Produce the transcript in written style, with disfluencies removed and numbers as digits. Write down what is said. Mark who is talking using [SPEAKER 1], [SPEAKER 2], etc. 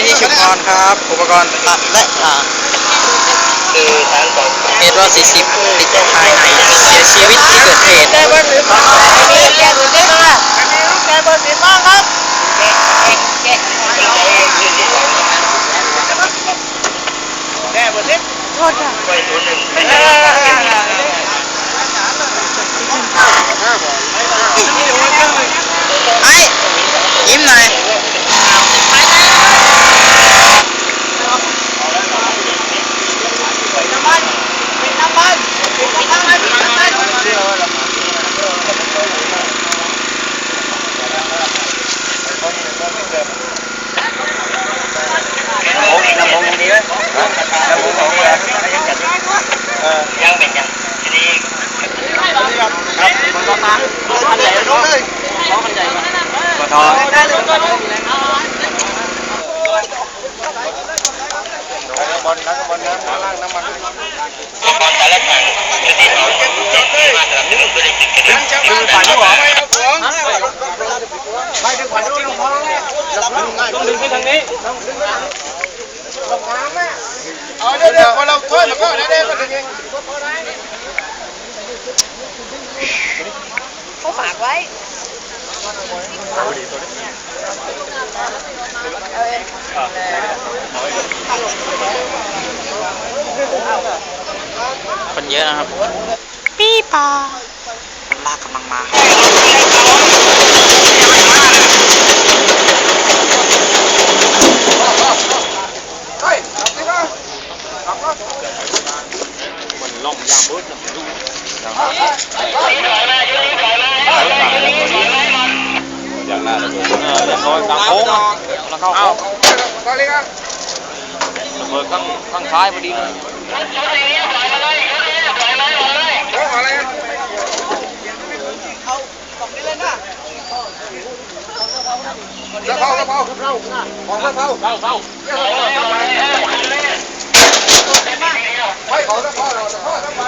[SPEAKER 1] ที่ชุมพรครับอุปกรณ์ตัดและเมตรว่า40ติดภายในเสียชีวิตที่เกิดเหตุ
[SPEAKER 2] แกเบอร์สิบบ้างแกเบอร์สิบบ้างแกเบอร์สิบบ้างครับแกเบอร์สิบโทษค่ะ
[SPEAKER 1] ไอ้ยิ้มหน่อย
[SPEAKER 3] ยังเป็นยังทีนี้ครับมันก็มาคันใหญ่เลยคันใหญ่มาทอได้เลยบอลนะบอลนะล่างน้ำมันบอลแต่ละครั้งจะที่เรามาสำหรับที่เราได้กินกันคือผ่านที่หัวไปถึงผ่านที่หัวต้องดึงขึ้นทางนี้เอาเดี๋ยวพอเราถ้วยมันก็ได้ก็ถึงเอง
[SPEAKER 2] เขาฝากไว้
[SPEAKER 1] คนเยอะนะครับปี๊ปาคนลากกำลังมา
[SPEAKER 3] มันล่องยามบึ้ดนะดูอย่างน่าจะเดี๋ยวคอยกลางโค้งแล้วเข้าโค้งเปิดข้างท้ายพอดีเลยกระเพรากระเพราของกระเพราไม่ของกระเพราเรากระเพราทำไม